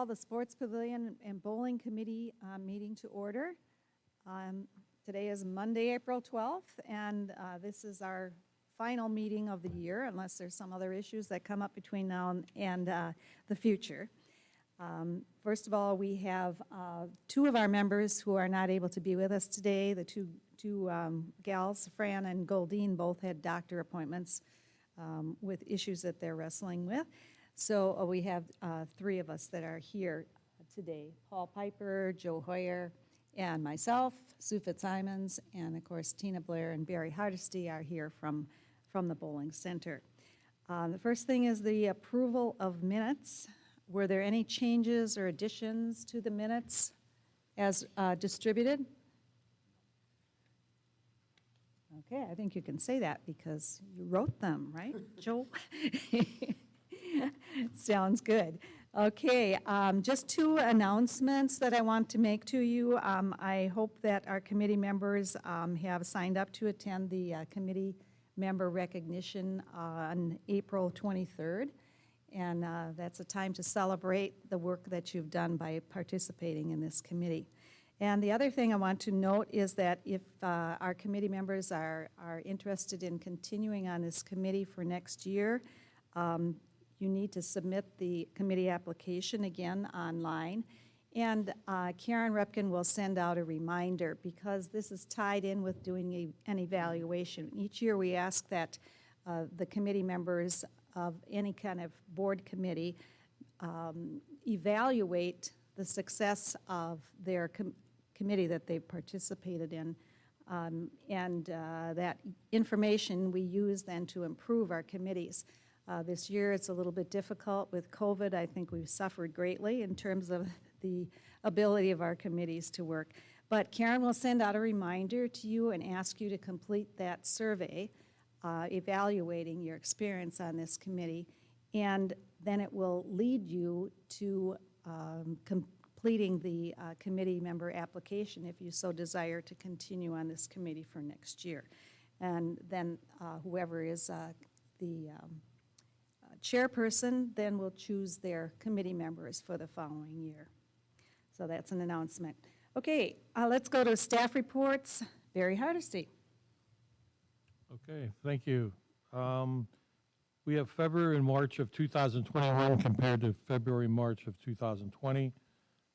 call the Sports Pavilion and Bowling Committee meeting to order. Today is Monday, April 12th, and this is our final meeting of the year, unless there's some other issues that come up between now and the future. First of all, we have two of our members who are not able to be with us today. The two gals, Fran and Goldine, both had doctor appointments with issues that they're wrestling with. So we have three of us that are here today: Paul Piper, Joe Hoyer, and myself, Sue Fitzsimons, and of course Tina Blair and Barry Hardesty are here from the bowling center. The first thing is the approval of minutes. Were there any changes or additions to the minutes as distributed? Okay, I think you can say that because you wrote them, right, Joe? Sounds good. Okay, just two announcements that I want to make to you. I hope that our committee members have signed up to attend the committee member recognition on April 23rd. And that's a time to celebrate the work that you've done by participating in this committee. And the other thing I want to note is that if our committee members are interested in continuing on this committee for next year, you need to submit the committee application again online. And Karen Repkin will send out a reminder because this is tied in with doing an evaluation. Each year we ask that the committee members of any kind of board committee evaluate the success of their committee that they participated in. That information we use then to improve our committees. This year it's a little bit difficult with COVID. I think we've suffered greatly in terms of the ability of our committees to work. But Karen will send out a reminder to you and ask you to complete that survey evaluating your experience on this committee, and then it will lead you to completing the committee member application if you so desire to continue on this committee for next year. And then whoever is the chairperson then will choose their committee members for the following year. So that's an announcement. Okay, let's go to staff reports. Barry Hardesty. Okay, thank you. We have February and March of 2021 compared to February, March of 2020.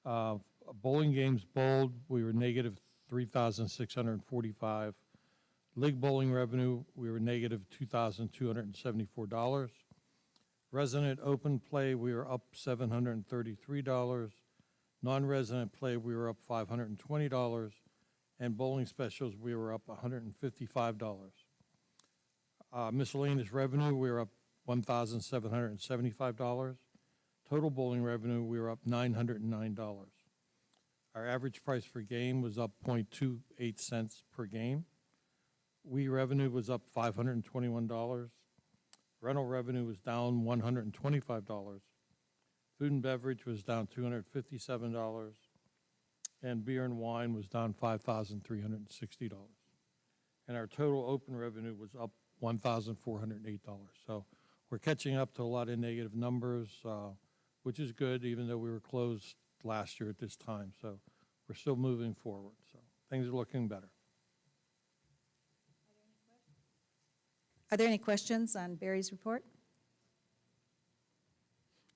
Bowling games bowled, we were negative 3,645. League bowling revenue, we were negative $2,274. Resident open play, we were up $733. Non-resident play, we were up $520. And bowling specials, we were up $155. Miscellaneous revenue, we were up $1,775. Total bowling revenue, we were up $909. Our average price per game was up 0.28 cents per game. Revenue was up $521. Rental revenue was down $125. Food and beverage was down $257. And beer and wine was down $5,360. And our total open revenue was up $1,408. So we're catching up to a lot of negative numbers, which is good, even though we were closed last year at this time. So we're still moving forward. So things are looking better. Are there any questions on Barry's report?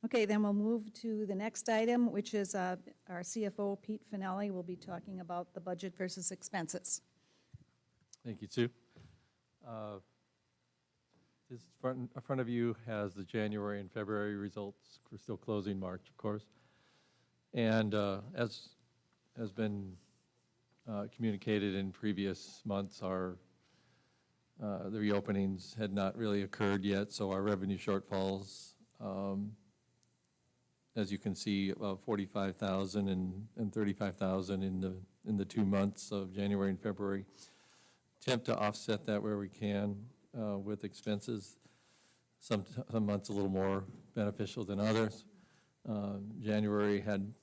Okay, then we'll move to the next item, which is our CFO, Pete Finelli, will be talking about the budget versus expenses. Thank you, Sue. This front of you has the January and February results. We're still closing March, of course. And as has been communicated in previous months, the reopenings had not really occurred yet, so our revenue shortfalls, as you can see, $45,000 and $35,000 in the 2 months of January and February. Attempt to offset that where we can with expenses. Some months a little more beneficial than others. January had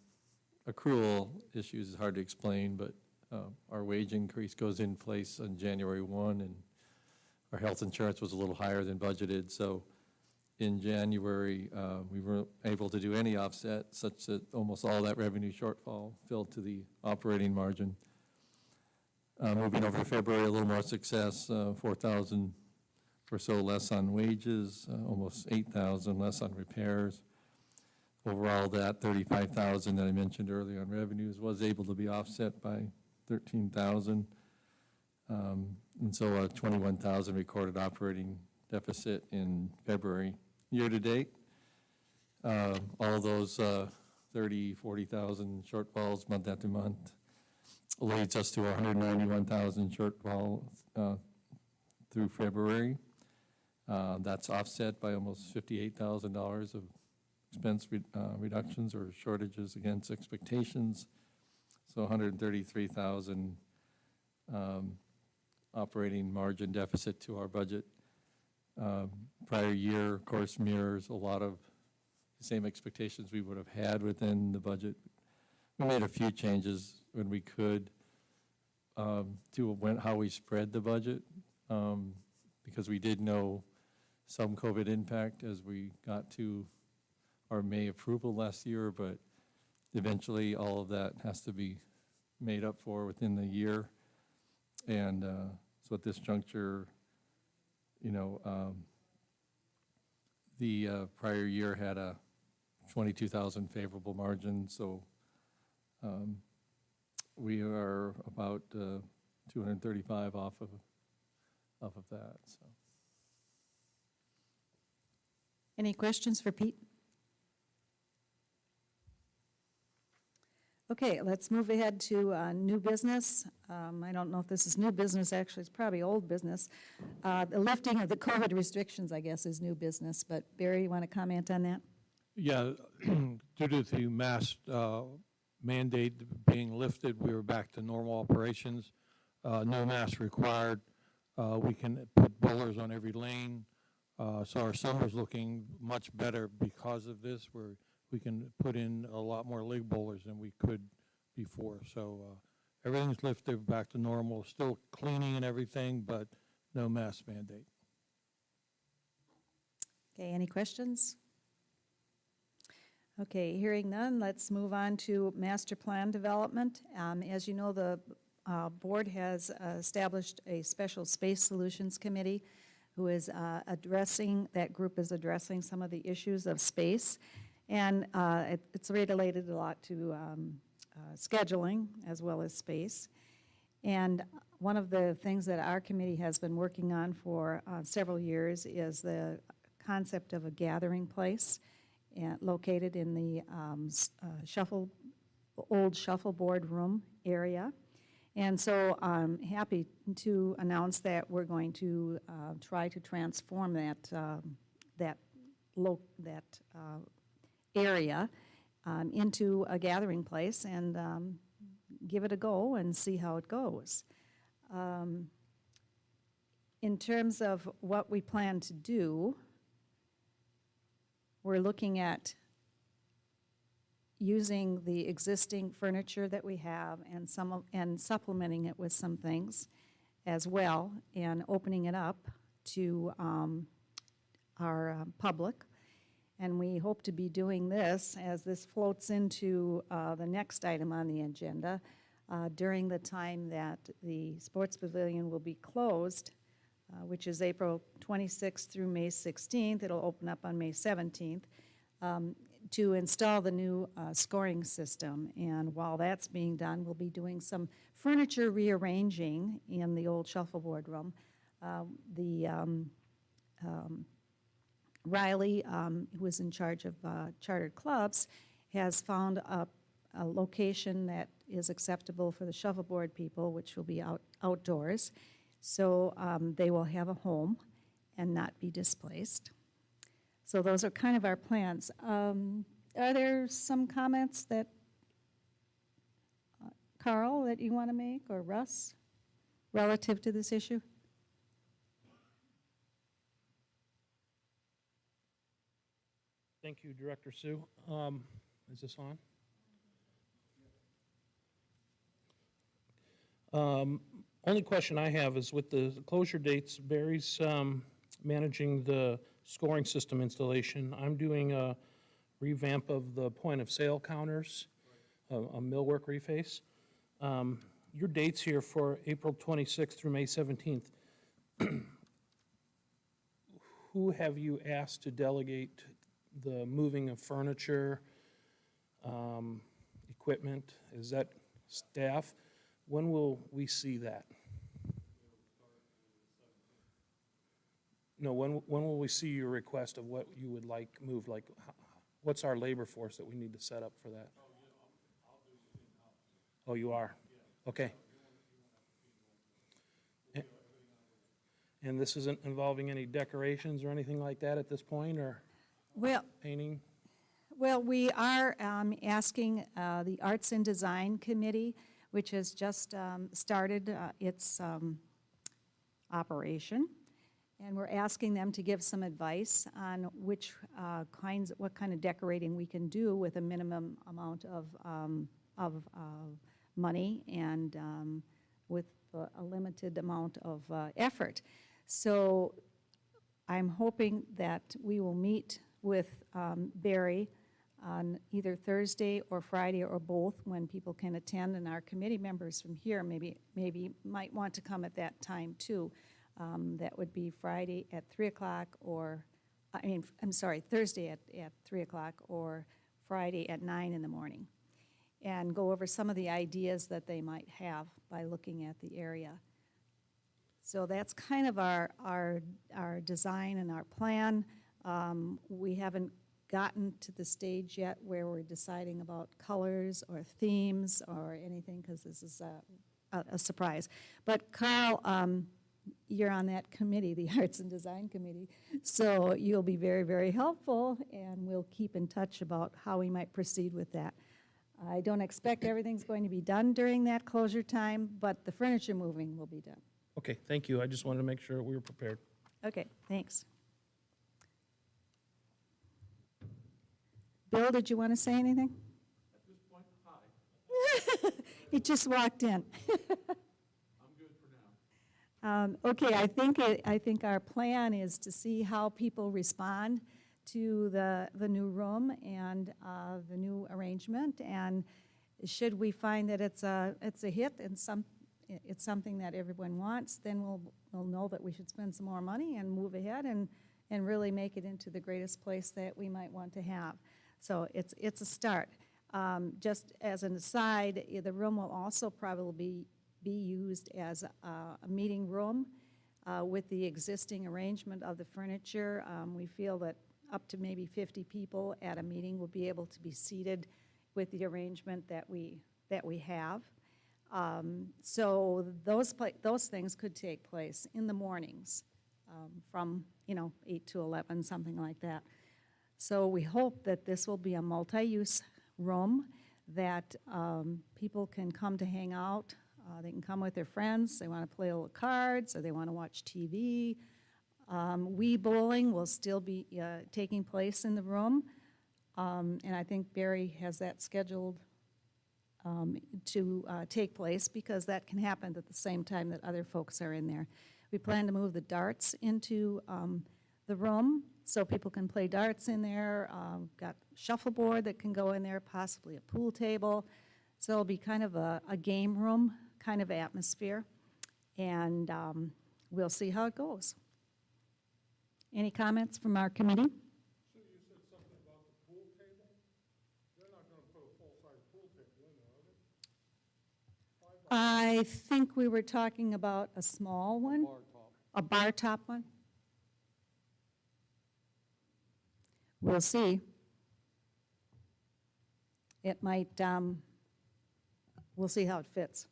accrual issues. It's hard to explain, but our wage increase goes in place on January 1, and our health insurance was a little higher than budgeted, so in January, we weren't able to do any offset, such that almost all that revenue shortfall fell to the operating margin. Moving over to February, a little more success, 4,000 or so less on wages, almost 8,000 less on repairs. Overall, that 35,000 that I mentioned earlier on revenues was able to be offset by 13,000. And so a 21,000 recorded operating deficit in February. Year to date, all those 30, 40,000 shortfalls month after month leads us to 191,000 shortfall through February. That's offset by almost $58,000 of expense reductions or shortages against expectations. So 133,000 operating margin deficit to our budget. Prior year, of course, mirrors a lot of the same expectations we would have had within the budget. We made a few changes when we could to how we spread the budget because we did know some COVID impact as we got to our May approval last year, but eventually all of that has to be made up for within the year. And so at this juncture, you know, the prior year had a 22,000 favorable margin, so we are about 235 off of that. So. Any questions for Pete? Okay, let's move ahead to new business. I don't know if this is new business, actually, it's probably old business. The lifting of the COVID restrictions, I guess, is new business, but Barry, you want to comment on that? Yeah, due to the mask mandate being lifted, we were back to normal operations. No mask required. We can put bowlers on every lane. So our summer's looking much better because of this, where we can put in a lot more league bowlers than we could before. So everything's lifted back to normal, still cleaning and everything, but no mask mandate. Okay, any questions? Okay, hearing none, let's move on to master plan development. As you know, the board has established a special space solutions committee who is that group is addressing some of the issues of space. And it's related a lot to scheduling as well as space. And one of the things that our committee has been working on for several years is the concept of a gathering place located in the old shuffleboard room area. And so I'm happy to announce that we're going to try to transform that area into a gathering place and give it a go and see how it goes. In terms of what we plan to do, we're looking at using the existing furniture that we have and supplementing it with some things as well and opening it up to our public. And we hope to be doing this as this floats into the next item on the agenda during the time that the Sports Pavilion will be closed, which is April 26th through May 16th. It'll open up on May 17th to install the new scoring system. And while that's being done, we'll be doing some furniture rearranging in the old shuffleboard room. Riley, who is in charge of chartered clubs, has found a location that is acceptable for the shuffleboard people, which will be outdoors. So they will have a home and not be displaced. So those are kind of our plans. Are there some comments that, Carl, that you want to make, or Russ, relative to this issue? Thank you, Director Sue. Is this on? Only question I have is with the closure dates, Barry's managing the scoring system installation. I'm doing a revamp of the point of sale counters, a millwork reface. Your dates here for April 26th through May 17th. Who have you asked to delegate the moving of furniture, equipment? Is that staff? When will we see that? No, when will we see your request of what you would like moved? Like, what's our labor force that we need to set up for that? Oh, you are? Okay. And this isn't involving any decorations or anything like that at this point, or Well, painting? Well, we are asking the Arts and Design Committee, which has just started its operation, and we're asking them to give some advice on what kind of decorating we can do with a minimum amount of money and with a limited amount of effort. So I'm hoping that we will meet with Barry on either Thursday or Friday or both, when people can attend, and our committee members from here maybe might want to come at that time too. That would be Friday at 3 o'clock, or, Thursday at 3 o'clock, or Friday at 9 in the morning, and go over some of the ideas that they might have by looking at the area. So that's kind of our design and our plan. We haven't gotten to the stage yet where we're deciding about colors or themes or anything, because this is a surprise. But Carl, you're on that committee, the Arts and Design Committee, so you'll be very, very helpful, and we'll keep in touch about how we might proceed with that. I don't expect everything's going to be done during that closure time, but the furniture moving will be done. Okay, thank you. I just wanted to make sure we were prepared. Okay, thanks. Bill, did you want to say anything? At this point, hi. He just walked in. I'm good for now. Okay, I think our plan is to see how people respond to the new room and the new arrangement, and should we find that it's a hit and it's something that everyone wants, then we'll know that we should spend some more money and move ahead and really make it into the greatest place that we might want to have. So it's a start. Just as an aside, the room will also probably be used as a meeting room with the existing arrangement of the furniture. We feel that up to maybe 50 people at a meeting will be able to be seated with the arrangement that we have. So those things could take place in the mornings from 8 to 11, something like that. So we hope that this will be a multi-use room, that people can come to hang out. They can come with their friends. They want to play a little cards, or they want to watch TV. Wii bowling will still be taking place in the room, and I think Barry has that scheduled to take place, because that can happen at the same time that other folks are in there. We plan to move the darts into the room so people can play darts in there. Got shuffleboard that can go in there, possibly a pool table. So it'll be kind of a game room kind of atmosphere, and we'll see how it goes. Any comments from our committee? So you said something about the pool table? They're not going to put a full-size pool table in there, are they? I think we were talking about a small one, a bar top one. We'll see. It might, we'll see how it fits.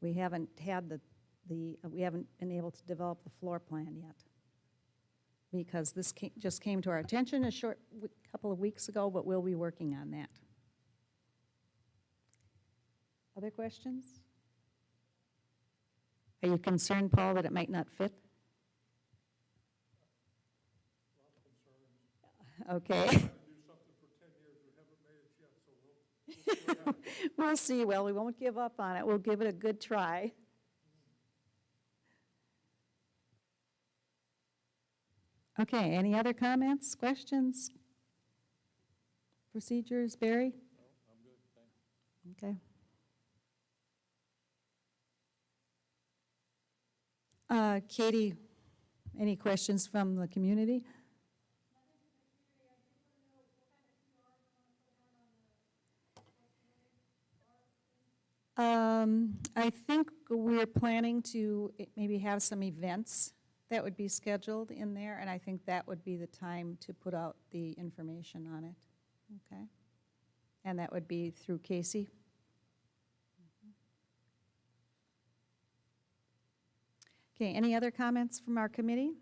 We haven't had we haven't been able to develop the floor plan yet, because this just came to our attention a couple of weeks ago, but we'll be working on that. Other questions? Are you concerned, Paul, that it might not fit? Okay. Do something for 10 years, we haven't made it yet, so we'll see what happens. We'll see. Well, we won't give up on it. We'll give it a good try. Okay, any other comments, questions? Procedures, Barry? No, I'm good, thanks. Okay. Katie, any questions from the community? I think we're planning to maybe have some events that would be scheduled in there, and I think that would be the time to put out the information on it, okay? And that would be through Casey? Okay, any other comments from our committee?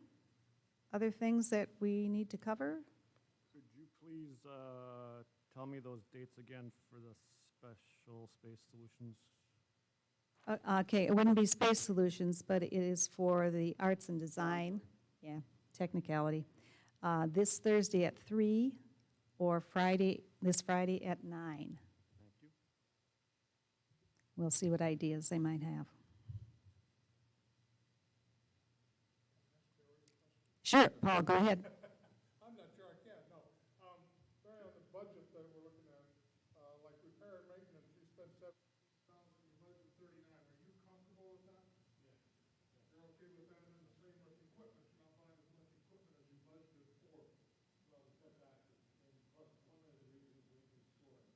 Other things that we need to cover? Could you please tell me those dates again for the special space solutions? Okay, it wouldn't be Space Solutions, but it is for the arts and design. Yeah, technicality. This Thursday at 3 or this Friday at 9. Thank you. We'll see what ideas they might have. Sure, Paul, go ahead. I'm not sure I can, no. Barry, on the budget that we're looking at, like repair and maintenance, you spent $7,000, you budgeted 39. Are you comfortable with that? Yeah. You're okay with that, and the same with equipment, you're not buying as much equipment as you budgeted for? Well, we cut back, and plus, one of the reasons we can store it,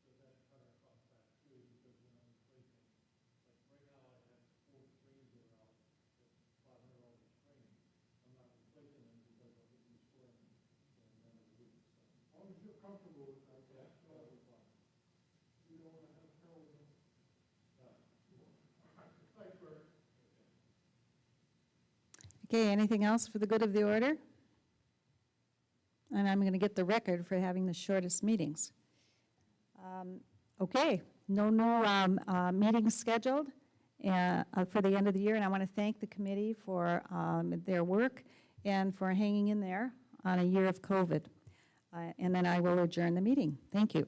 so that cut our cost back too, because we're not replacing. Like, right now, I have 4 screens that are out, that's $500 a screen. I'm not replacing them because I'll be restoring them in another week. As long as you're comfortable with that, that's all we're fine. You don't want to have trouble with it? No. Thanks, Bert. Okay, anything else for the good of the order? And I'm going to get the record for having the shortest meetings. Okay, no meetings scheduled for the end of the year, and I want to thank the committee for their work and for hanging in there on a year of COVID. And then I will adjourn the meeting. Thank you.